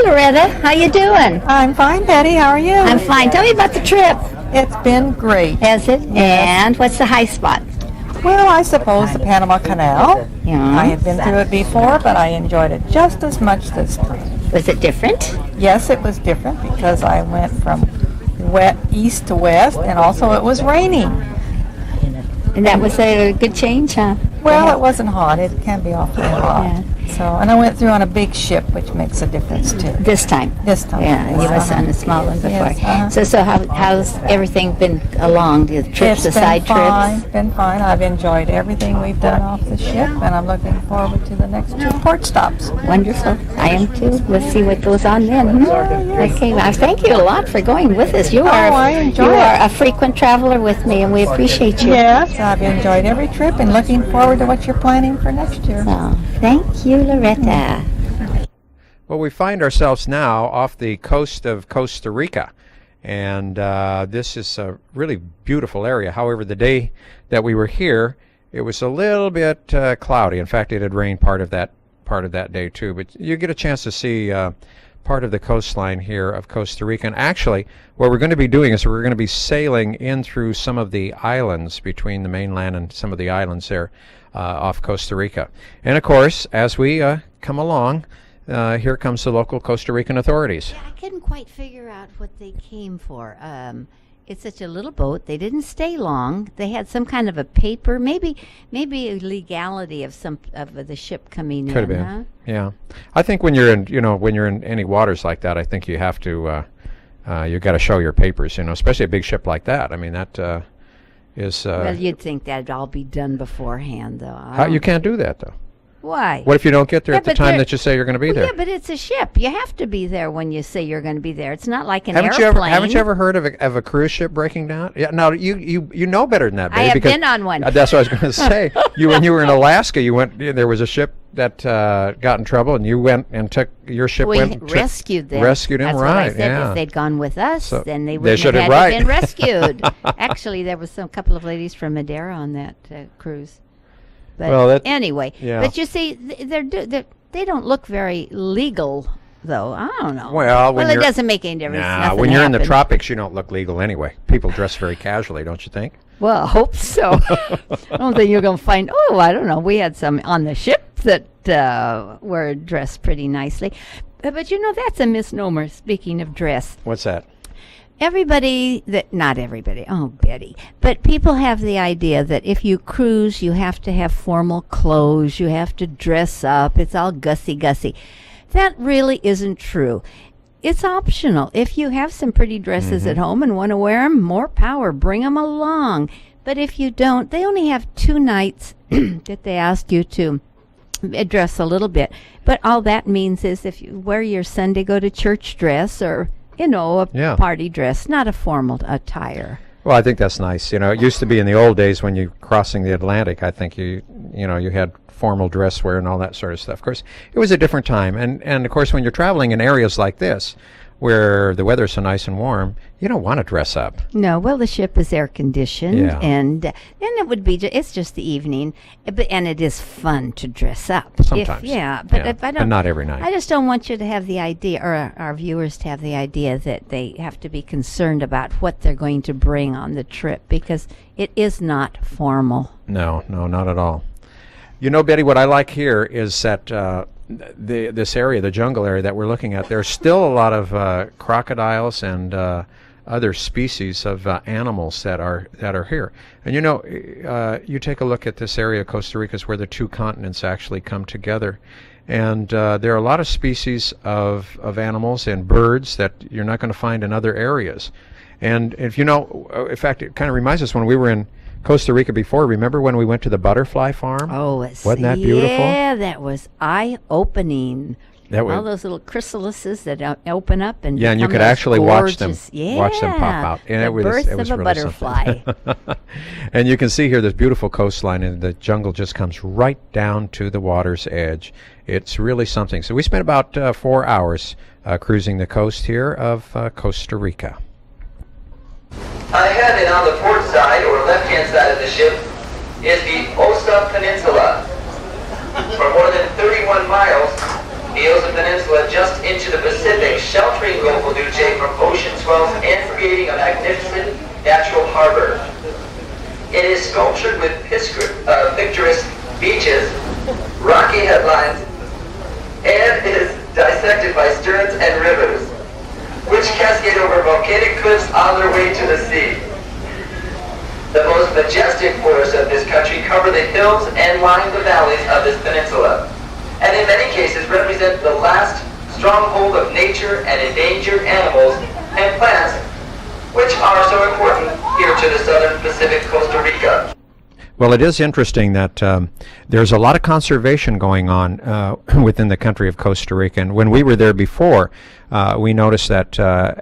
Loretta. How you doing? I'm fine, Betty. How are you? I'm fine. Tell me about the trip. It's been great. Has it? And what's the high spot? Well, I suppose the Panama Canal. Yeah. I have been through it before, but I enjoyed it just as much this time. Was it different? Yes, it was different because I went from east to west, and also it was raining. And that was a good change, huh? Well, it wasn't hot. It can be awfully hot. Yeah. So, and I went through on a big ship, which makes a difference too. This time? This time. Yeah, you was on a small one before. Yes, So how's everything been along? The trips, the side trips? It's been fine. I've enjoyed everything we've done off the ship, and I'm looking forward to the next 2 port stops. Wonderful. I am too. We'll see what goes on then. Okay, well, thank you a lot for going with us. You are a frequent traveler with me, and we appreciate you. Yes, I've enjoyed every trip and looking forward to what you're planning for next year. So, thank you, Loretta. Well, we find ourselves now off the coast of Costa Rica, and this is a really beautiful area. However, the day that we were here, it was a little bit cloudy. In fact, it had rained part of that day too. But you get a chance to see part of the coastline here of Costa Rica. And actually, what we're going to be doing is we're going to be sailing in through some of the islands between the mainland and some of the islands there off Costa Rica. And of course, as we come along, here comes the local Costa Rican authorities. Yeah, I couldn't quite figure out what they came for. It's such a little boat. They didn't stay long. They had some kind of a paper, maybe a legality of some of the ship coming in. Could have been. Huh? Yeah, I think when you're in any waters like that, I think you have to you got to show your papers. Especially a big ship like that. I mean that is. Well, you'd think that'd all be done beforehand, though. You can't do that though. Why? What if you don't get there at the time that you say you're going to be there? Yeah, but it's a ship. You have to be there when you say you're going to be there. It's not like an airplane. Haven't you ever heard of a cruise ship breaking down? Yeah, no, you know better than that, baby. I have been on one. That's what I was going to say. When you were in Alaska, there was a ship that got in trouble, and you went and took your ship. Rescued them. Rescued them, That's right? What I said. Yeah. If they'd gone with us, then they wouldn't have had been rescued. Actually, there was a couple of ladies from Madeira on that cruise. But anyway, yeah. But you see, they don't look very legal, though. I don't know. Well, it doesn't make any difference. Nah, when you're in the tropics, you don't look legal anyway. People dress very casually, don't you think? Well, I hope so. I don't think you're going to find. Oh, I don't know. We had some on the ship that were dressed pretty nicely, but that's a misnomer. Speaking of dress, what's that? Not everybody, oh, Betty, but people have the idea that if you cruise, you have to have formal clothes, you have to dress up, it's all gussy-gussy. That really isn't true. It's optional. If you have some pretty dresses at home and want to wear them, more power, bring them along. But if you don't, they only have 2 nights that they ask you to dress a little bit. But all that means is if you wear your Sunday go-to-church dress or a party dress, not a formal attire. Well, I think that's nice. It used to be in the old days when you crossing the Atlantic, I think you had formal dress wear and all that sort of stuff. Of course, it was a different time. And of course, when you're traveling in areas like this, where the weather's so nice and warm, you don't want to dress up. No, well, the ship is air conditioned, and then it would be. It's just the evening, and it is fun to dress up. Sometimes, but not every night. I just don't want you to have the idea, or our viewers to have the idea that they have to be concerned about what they're going to bring on the trip, because it is not formal. No, not at all. Betty, what I like here is that. This area, the jungle area that we're looking at, there's still a lot of crocodiles and other species of animals that are here. And you take a look at this area of Costa Rica, is where the 2 continents actually come together. And there are a lot of species of animals and birds that you're not going to find in other areas. And if in fact, it kind of reminds us when we were in Costa Rica before. Remember when we went to the butterfly farm? Oh, wasn't that beautiful? Yeah, that was eye-opening. All those little chrysalises that open up and and you could actually watch them pop out. And it was of a really butterfly. And you can see here this beautiful coastline, and the jungle just comes right down to the water's edge. It's really something. So we spent about 4 hours cruising the coast here of Costa Rica. Ahead and on the port side, or left-hand side of the ship, is the Osa Peninsula. For more than 31 miles, the Osa Peninsula just into the Pacific harbor. It is sculptured with picturesque beaches, rocky headlines, and is dissected by sterns and rivers, which cascade over volcanic cliffs on their way to the sea. The most majestic forests of this country cover the hills and line the valleys of this peninsula, and in many cases represent the last stronghold of nature and endangered animals and plants, which are so important here to the southern Pacific Costa Rica. Well, it is interesting that there's a lot of conservation going on within the country of Costa Rica. And when we were there before, we noticed that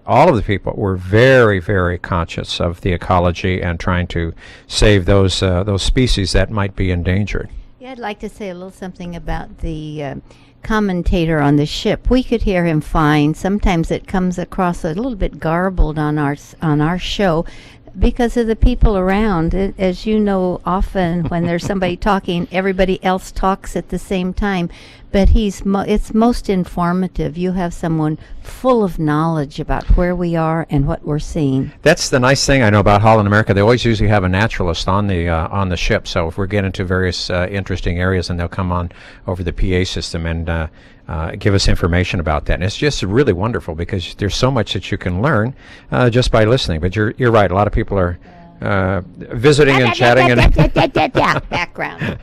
all of the people were very, very conscious of the ecology and trying to save those species that might be endangered. Yeah, I'd like to say a little something about the commentator on the ship. We could hear him fine. Sometimes it comes across a little bit garbled on our show because of the people around. As you know, often when there's somebody talking, everybody else talks at the same time. But it's most informative. You have someone full of knowledge about where we are and what we're seeing. That's the nice thing I know about Holland America. They always usually have a naturalist on the ship. So if we get into various interesting areas, and they'll come on over the PA system and give us information about that. And it's just really wonderful because there's so much that you can learn just by listening. But you're right. A lot of people are visiting and chatting and background.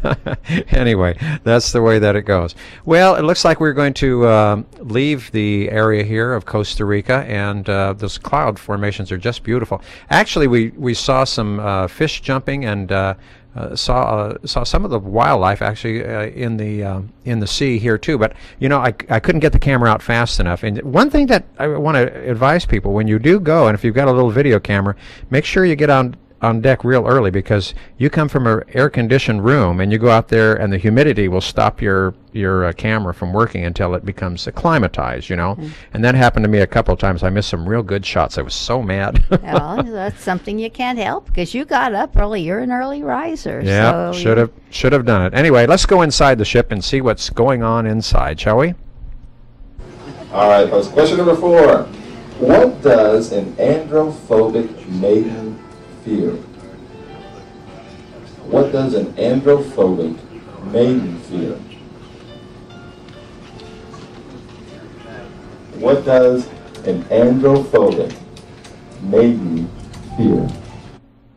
Anyway, that's the way that it goes. Well, it looks like we're going to leave the area here of Costa Rica, and those cloud formations are just beautiful. Actually, we saw some fish jumping and saw some of the wildlife actually in the sea here too. But you know, I couldn't get the camera out fast enough. And one thing that I want to advise people, when you do go, and if you've got a little video camera, make sure you get on deck real early, because you come from an air-conditioned room and you go out there and the humidity will stop your camera from working until it becomes acclimatized, you know. And that happened to me a couple of times. I missed some real good shots. I was so mad. Well, that's something you can't help because you got up early. You're an early riser. Yeah, so should have done it. Anyway, let's go inside the ship and see what's going on inside, shall we? All right, folks. Question number 4. What does an androphobic maiden fear? What does an androphobic maiden fear? What does an androphobic maiden fear?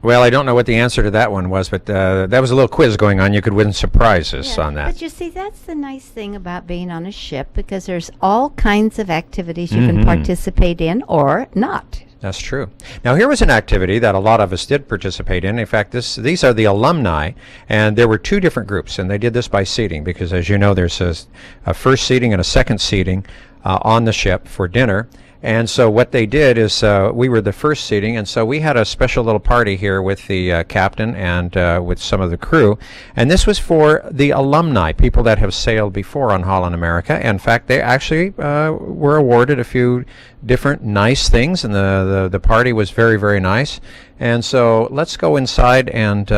Well, I don't know what the answer to that one was, but that was a little quiz going on. You could win some prizes on that. But you see, that's the nice thing about being on a ship, because there's all kinds of activities you can participate in or not. That's true. Now, here was an activity that a lot of us did participate in. In fact, these are the alumni, and there were 2 different groups, and they did this by seating, because as you know, there's a first seating and a second seating on the ship for dinner. And so what they did is we were the first seating, and so we had a special little party here with the captain and with some of the crew. And this was for the alumni, people that have sailed before on Holland America. In fact, they actually were awarded a few different nice things, and the party was very, very nice. And so let's go inside and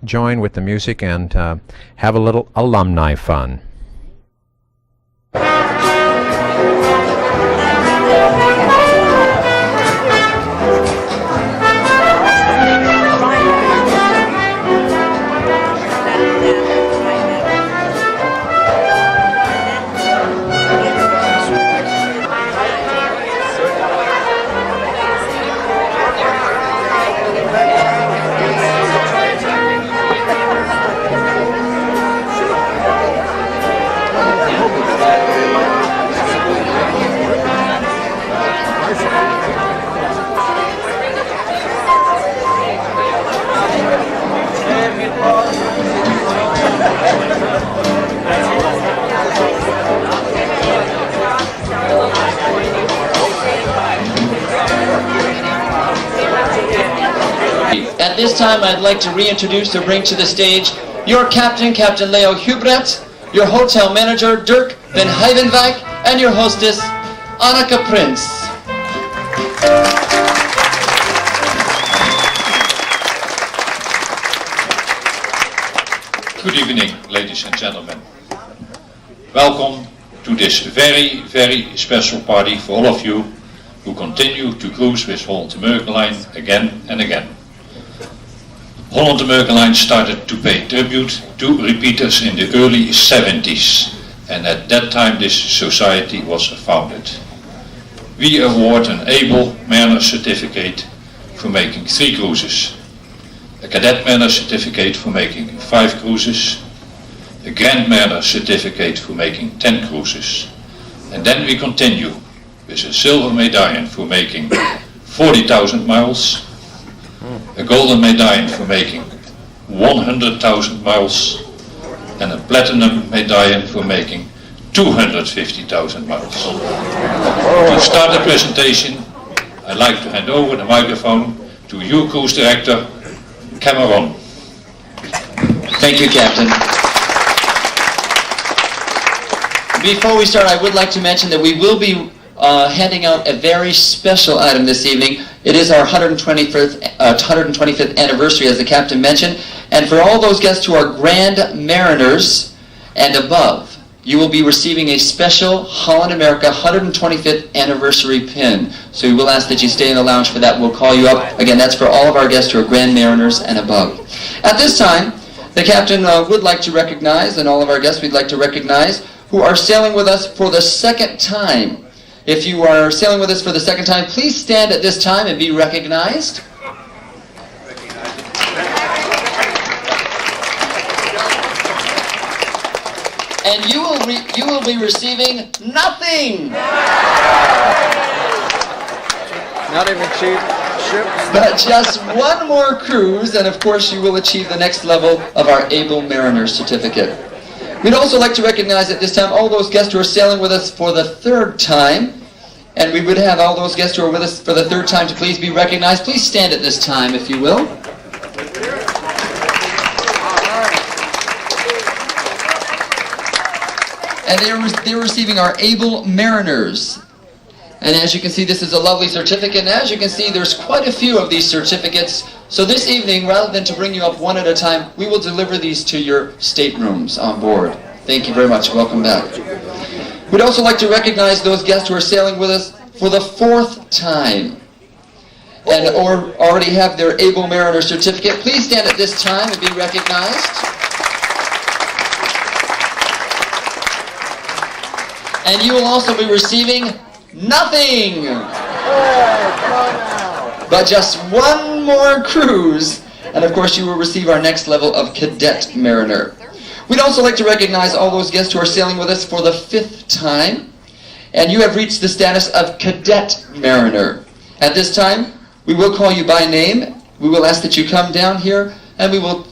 join with the music and have a little alumni fun. At this time, I'd like to reintroduce or bring to the stage your captain, Captain Leo Hubret, your hotel manager, Dirk van Heidenwijk, and your hostess, Anneke Prins. Good evening, ladies and gentlemen. Welcome to this very, very special party for all of you who continue to cruise with Holland America Line again and again. Holland American Line started to pay tribute to repeaters in the early 70s, and at that time this society was founded. We award an Able Mariner Certificate for making 3 cruises, a Cadet Mariner Certificate for making 5 cruises, a Grand Mariner Certificate for making 10 cruises, and then we continue with a silver medallion for making 40,000 miles, a golden medallion for making 100,000 miles, and a platinum medallion for making 250,000 miles. To start the presentation, I'd like to hand over the microphone to your cruise director, Cameron. Thank you, Captain. Before we start, I would like to mention that we will be handing out a very special item this evening. It is our 125th anniversary, as the Captain mentioned, and for all those guests who are Grand Mariners and above, you will be receiving a special Holland America 125th anniversary pin. So we will ask that you stay in the lounge for that. We'll call you up. Again, that's for all of our guests who are Grand Mariners and above. At this time, the Captain would like to recognize, and all of our guests we'd like to recognize, who are sailing with us for the second time. If you are sailing with us for the second time, please stand at this time and be recognized. And you will be receiving nothing. Not even cheap ships. But just one more cruise, and of course you will achieve the next level of our Able Mariner Certificate. We'd also like to recognize at this time all those guests who are sailing with us for the 3rd time. And we would have all those guests who are with us for the 3rd time to please be recognized. Please stand at this time, if you will. And they're receiving our Able Mariners. And as you can see, this is a lovely certificate. And as you can see, there's quite a few of these certificates. So this evening, rather than to bring you up one at a time, we will deliver these to your staterooms on board. Thank you very much. Welcome back. We'd also like to recognize those guests who are sailing with us for the 4th time and or already have their Able Mariner Certificate. Please stand at this time and be recognized. And you will also be receiving nothing, but just one more cruise, and of course you will receive our next level of Cadet Mariner. We'd also like to recognize all those guests who are sailing with us for the 5th time, and you have reached the status of Cadet Mariner. At this time, we will call you by name. We will ask that you come down here, and we will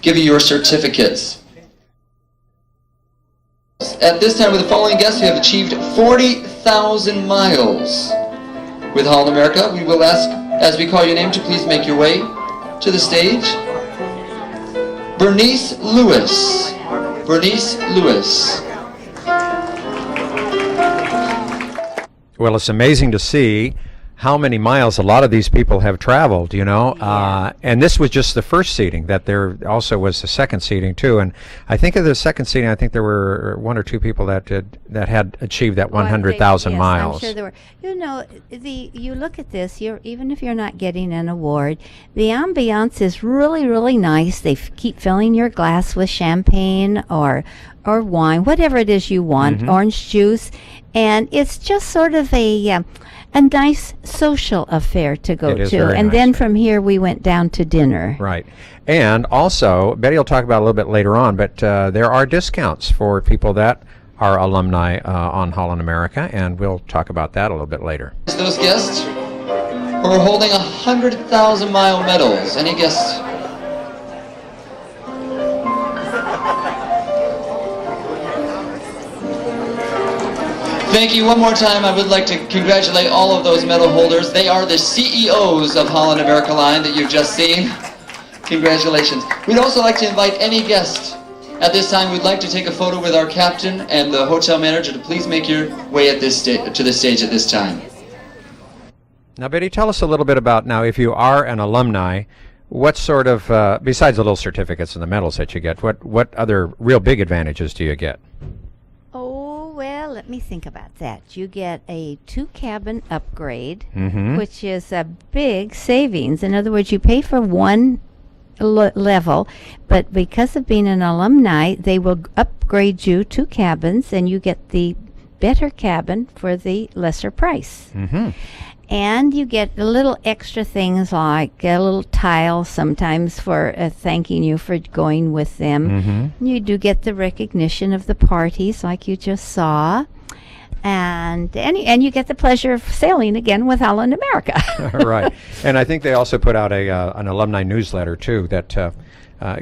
give you your certificates. At this time, with the following guests who have achieved 40,000 miles with Holland America, we will ask, as we call your name, to please make your way to the stage. Bernice Lewis. Bernice Lewis. Well, it's amazing to see how many miles a lot of these people have traveled, you know. And this was just the first seating, that there also was the second seating too. And I think of the second seating, I think there were 1 or 2 people that had achieved that 100,000 miles. I'm sure there were. You know, you look at this, even if you're not getting an award, the ambiance is really, really nice. They keep filling your glass with champagne or wine, whatever it is you want, orange juice, and it's just sort of a nice social affair to go to. And nice. then from here we went down to dinner. Right. And also, Betty will talk about it a little bit later on, but there are discounts for people that are alumni on Holland America, and we'll talk about that a little bit later. Those guests who are holding 100,000 mile medals. Any guests? Thank you one more time. I would like to congratulate all of those medal holders. They are the CEOs of Holland America Line that you've just seen. Congratulations. We'd also like to invite any guest. At this time, we'd like to take a photo with our captain and the hotel manager to please make your way at this to the stage at this time. Now, Betty, tell us a little bit about, now, if you are an alumni, what sort of, besides the little certificates and the medals that you get, what other real big advantages do you get? Oh, well, let me think about that. You get a 2-cabin upgrade, which is a big savings. In other words, you pay for one level, but because of being an alumni, they will upgrade you 2 cabins, and you get the better cabin for the lesser price. Mm-hmm. And you get a little extra things like a little tile sometimes for thanking you for going with them. Mm-hmm. You do get the recognition of the parties like you just saw. And you get the pleasure of sailing again with Holland America. Right. And I think they also put out an alumni newsletter, too, that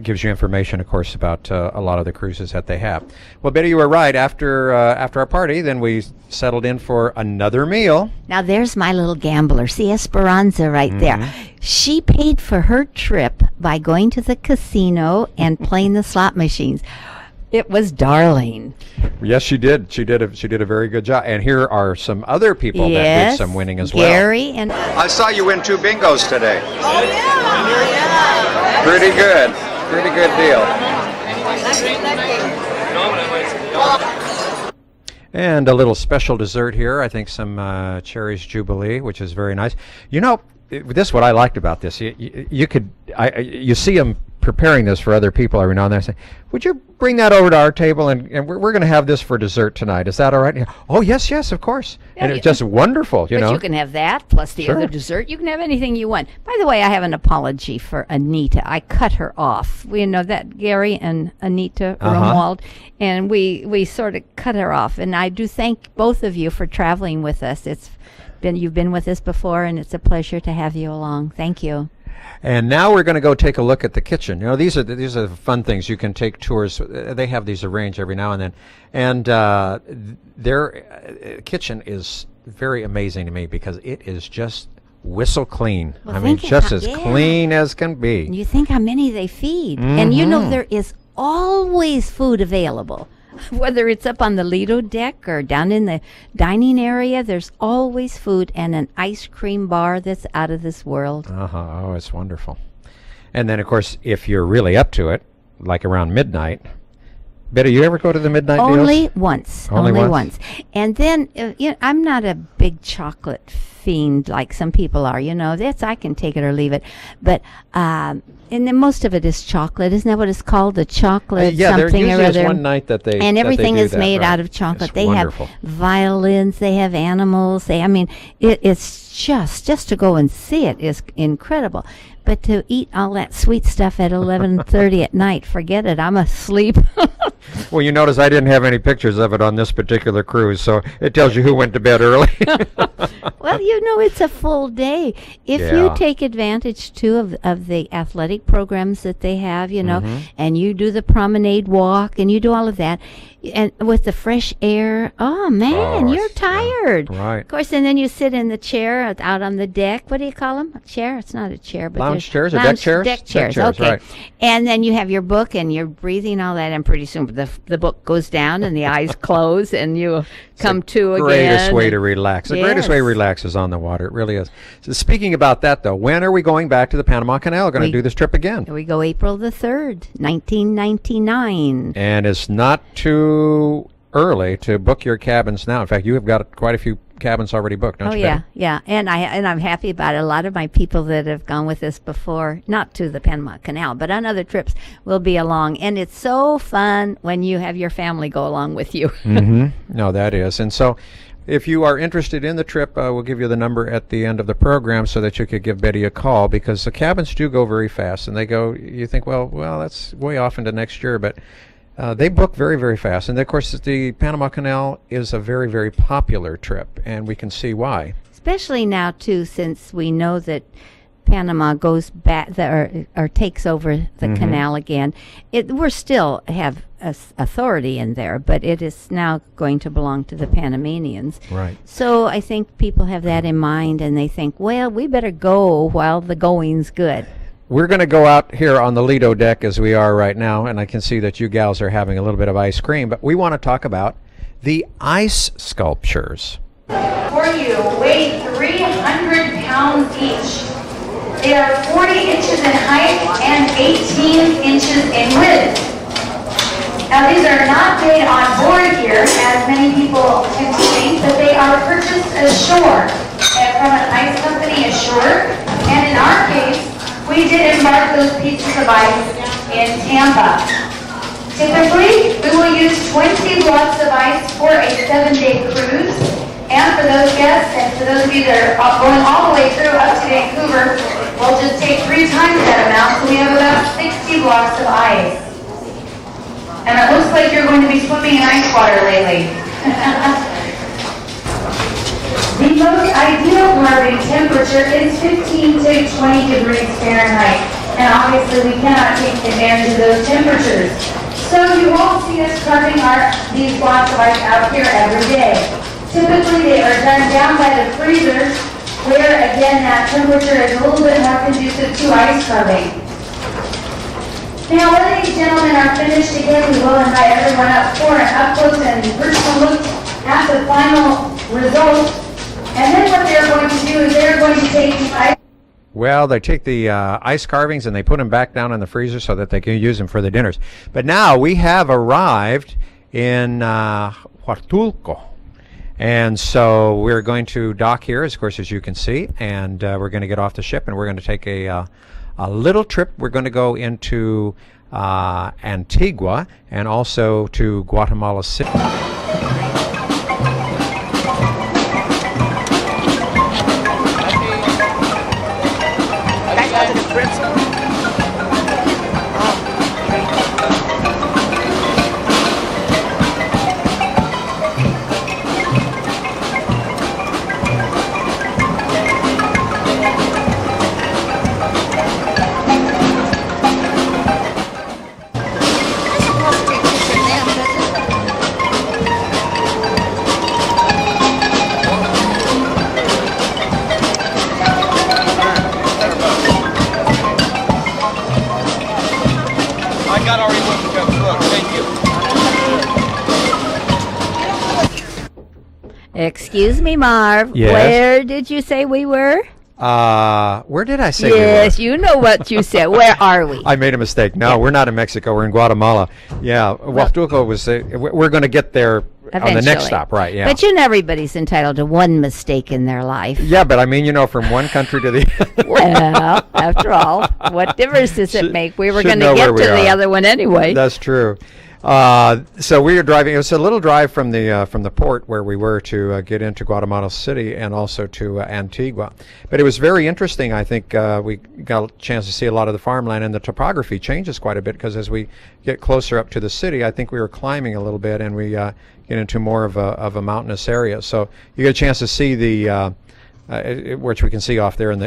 gives you information, of course, about a lot of the cruises that they have. Well, Betty, you were right. After our party, then we settled in for another meal. Now, there's my little gambler. See Esperanza right there. She paid for her trip by going to the casino and playing the slot machines. It was darling. Yes, she did. She did a very good job. And here are some other people that did some winning as well. Gary and I saw you win 2 bingos today. Oh, yeah. Pretty good. Pretty good deal. And a little special dessert here. I think some Cherries Jubilee, which is very nice. You know, this is what I liked about this. You see them preparing this for other people every now and then. I say, would you bring that over to our table, and we're going to have this for dessert tonight. Is that all right? Yeah. Oh, yes, of course. Yeah, and it's just wonderful, you know. But you can have that plus the Sure. other dessert. You can have anything you want. By the way, I have an apology for Anita. I cut her off. We know that Gary and Anita Rumwald, and we sort of cut her off. And I do thank both of you for traveling with us. You've been with us before, and it's a pleasure to have you along. Thank you. And now we're going to go take a look at the kitchen. You know, these are the fun things. You can take tours. They have these arranged every now and then. And their kitchen is very amazing to me because it is just whistle clean. Well, I mean, think just about- as yeah. clean as can be. You think how many they feed. And you know there is always food available. Whether it's up on the Lido deck or down in the dining area, there's always food and an ice cream bar that's out of this world. Oh, it's wonderful. And then, of course, if you're really up to it, like around midnight. Betty, you ever go to the midnight Only deals? once. Only once. And then, I'm not a big chocolate fiend like some people are. You know, I can take it or leave it. But, and then most of it is chocolate. Isn't that what it's called? The chocolate Yeah, there something or usually is other. one night that they And everything do is that, made right. out of chocolate. It's They wonderful. have violins. They have animals. It's just to go and see it is incredible. But to eat all that sweet stuff at 11:30 at night, forget it. I'm asleep. Well, you notice I didn't have any pictures of it on this particular cruise, so it tells you who went to bed early. Well, it's a full day. If Yeah. you take advantage, too, of the athletic programs that they have, and you do the promenade walk and you do all of that, and with the fresh air, oh, man, you're tired. Right. Of course, and then you sit in the chair out on the deck. What do you call them? A chair? It's not a chair. But Lounge there's chairs or deck lounge- chairs? Deck chairs, Deck chairs, okay. right. And then you have your book and you're breathing all that, and pretty soon the book goes down and the eyes close and you come to again. Greatest way to relax. The greatest way to Yes. relax is on the water. It really is. So speaking about that, though, when are we going back to the Panama Canal? Going to do this trip again? We go April the 3rd, 1999. And it's not too early to book your cabins now. In fact, you have got quite a few cabins already booked, don't Oh you? yeah, Betty? yeah, and I'm happy about it. A lot of my people that have gone with us before, not to the Panama Canal, but on other trips, will be along, and it's so fun when you have your family go along with you. No, that is. And so if you are interested in the trip, we'll give you the number at the end of the program so that you could give Betty a call, because the cabins do go very fast, and they go, you think, well, that's way off into next year, but they book very, very fast. And of course, the Panama Canal is a very, very popular trip, and we can see why. Especially now too, since we know that Panama goes back or takes over the canal again. We're still have authority in there, but it is now going to belong to the Panamanians. Right. So I think people have that in mind, and they think, well, we better go while the going's good. We're going to go out here on the Lido deck as we are right now, and I can see that you gals are having a little bit of ice cream, but we want to talk about the ice sculptures. For you, weigh 300 pounds each. They are 40 inches in height and 18 inches in width. Now these are not made on board here, as many people tend to think, but they are purchased ashore from an ice company ashore. And in our case, we did debark those pieces of ice in Tampa. Typically, we will use 20 blocks of ice for a 7-day cruise. And for those guests, and for those of you that are going all the way through up to Vancouver, we'll just take 3 times that amount, so we have about 60 blocks of ice. And it looks like you're going to be swimming in ice water lately. The most ideal carving temperature is 15 to 20 degrees Fahrenheit. And obviously we cannot take advantage of those temperatures. So you won't see us carving these blocks of ice out here every day. Typically they are done down by the freezers, where again that temperature is a little bit more conducive to ice carving. Now, when these gentlemen are finished again, we will invite everyone up for an up-close and personal look at the final result. And then what they're going to do is they're going to take the ice. Well, they take the ice carvings and they put them back down in the freezer so that they can use them for the dinners. But now we have arrived in Huatulco. And so we're going to dock here, of course, as you can see, and we're going to get off the ship and we're going to take a little trip. We're going to go into Antigua and also to Guatemala City. Excuse me, Marv. Yes? Where did you say we were? Where did I say Yes, we you know what you said. Where are we? were? I made a mistake. No, we're not in Mexico. We're in Guatemala. Yeah, Huatulco was. We're going to get there on the next Eventually. stop, right? Yeah. But you know everybody's entitled to one mistake in their life. Yeah, but I mean, you know, from one country to the other. Well, after all, what difference does it make? We were should going to know get where to we the are. other one anyway. That's true. So we are driving. It was a little drive from the port where we were to get into Guatemala City and also to Antigua. But it was very interesting. I think we got a chance to see a lot of the farmland, and the topography changes quite a bit because as we get closer up to the city, I think we were climbing a little bit and we get into more of a mountainous area. So you get a chance to see the which we can see off there in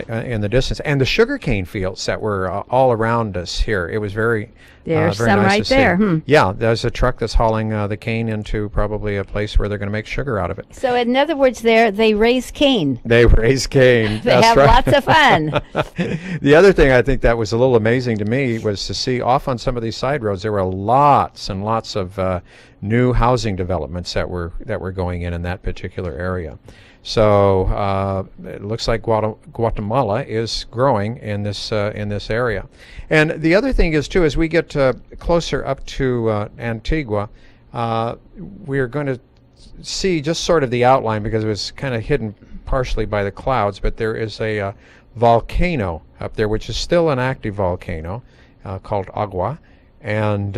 the distance, and the sugarcane fields that were all around us here. It was very There's very some nice right to see. there. Yeah, there's a truck that's hauling the cane into probably a place where they're going to make sugar out of it. So in other words, they raise cane. They raise cane. They That's have right. lots of fun. The other thing I think that was a little amazing to me was to see off on some of these side roads there were lots and lots of new housing developments that were going in that particular area. So it looks like Guatemala is growing in this area. And the other thing is too, as we get closer up to Antigua, we're going to see just sort of the outline because it was kind of hidden partially by the clouds. But there is a volcano up there, which is still an active volcano called Agua, and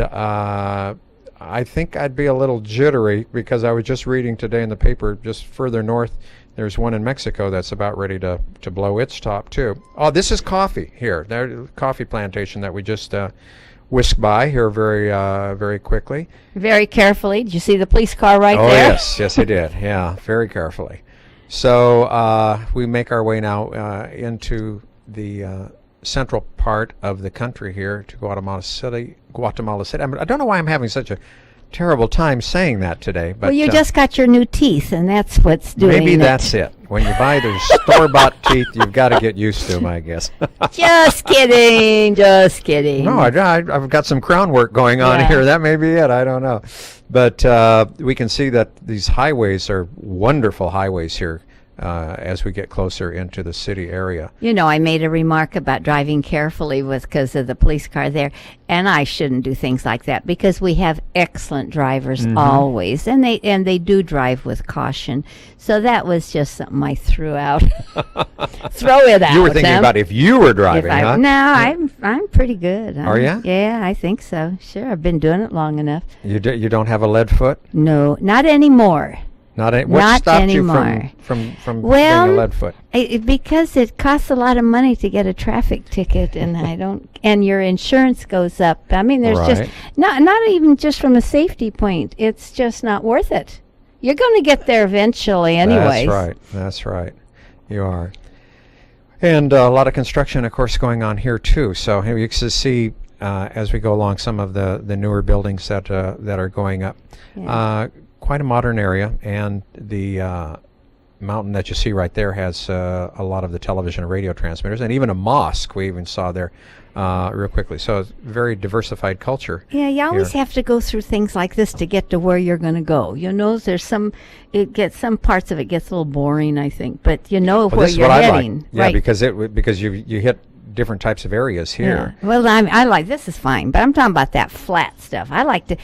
I think I'd be a little jittery because I was just reading today in the paper just further north there's one in Mexico that's about ready to blow its top too. Oh, this is coffee here. There's coffee plantation that we just whisked by here very quickly. Very carefully. Did you see the police car right Oh there? yes I did. Yeah, very carefully. So we make our way now into the central part of the country here to Guatemala City. I mean, I don't know why I'm having such a terrible time saying that today. But Well, you just got your new teeth, and that's what's doing maybe it. that's it. When you buy those store-bought teeth, you've got to get used to them, I guess. Just kidding. Just kidding. No, I've got some crown work going on Yeah. here. That may be it. I don't know. But we can see that these highways are wonderful highways here as we get closer into the city area. You know, I made a remark about driving carefully because of the police car there, and I shouldn't do things like that because we have excellent drivers always, and they do drive with caution. So that was just something I threw out. Throw it out. You were thinking about if you were driving, huh? No, I'm pretty good. Are you? Yeah, I think so. Sure, I've been doing it long enough. You don't have a lead foot? No, not anymore. What Not stopped anymore. you from Well, being a lead foot? Because it costs a lot of money to get a traffic ticket, and and your insurance goes up. I mean, there's just Right. not even just from a safety point. It's just not worth it. You're going to get there eventually, anyways. That's right. You are. And a lot of construction, of course, going on here too. So here you can see as we go along some of the newer buildings that are going up. Yeah. Quite a modern area, and the mountain that you see right there has a lot of the television and radio transmitters, and even a mosque we even saw there real quickly. So it's very diversified culture. Yeah, you always here. have to go through things like this to get to where you're going to go. You know, there's some parts of it gets a little boring, I think, but you know Well, where this is you're what I heading. like. Yeah, right. because you hit different types of areas here. Yeah. Well, I like this is fine, but I'm talking about that flat stuff. I like to,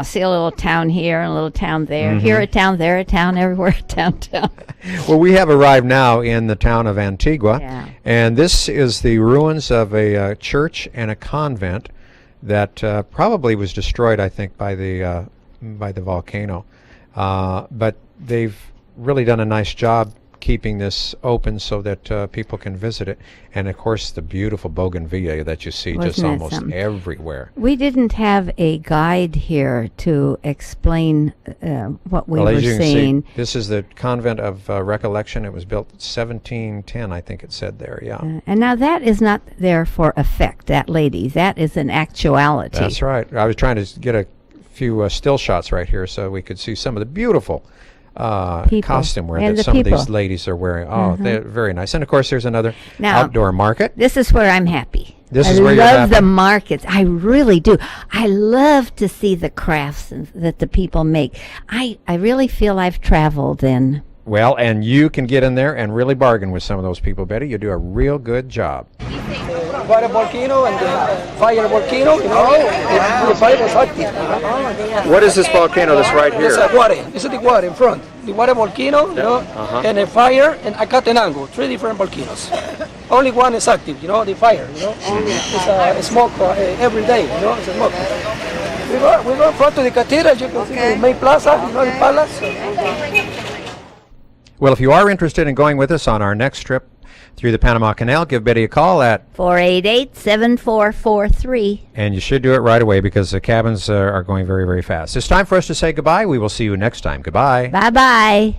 see a little town here and a little town there, here a town, there a town, everywhere a town. Well, we have arrived now in the town of Antigua, Yeah. and this is the ruins of a church and a convent that probably was destroyed, I think, by the volcano. But they've really done a nice job keeping this open so that people can visit it. And of course the beautiful bougainvillea that you see just Wasn't it almost something? everywhere. We didn't have a guide here to explain what we Well, were as you can seeing. see, this is the convent of Recollection. It was built 1710, I think it said there. Yeah. And now that is not there for effect, that lady. That is an actuality. That's right. I was trying to get a few still shots right here so we could see some of the beautiful costume wear And that the some of these people. ladies are wearing. Oh, they're very nice. And of course, there's another Now- outdoor market. This is where I'm happy. This I is where you're love the happy. markets. I really do. I love to see the crafts that the people make. I really feel I've traveled then. Well, and you can get in there and really bargain with some of those people, Betty. You do a real good job. Water volcano and the fire volcano, the fire was active. What is this volcano that's right It's a water, it's the water in front. The water volcano, and a fire and Acatenango, 3 different volcanoes. Only one is active, the fire, It's a smoke every day, it's a smoke. We go in front to the cathedral, you can see the main plaza, the palace. Well, if you are interested in going with us on our next trip through the Panama Canal, give Betty a call 488-7443. and you should do it right away because the cabins are going very, very fast. It's time for us to say goodbye. We will see you next time. Goodbye. Bye-bye.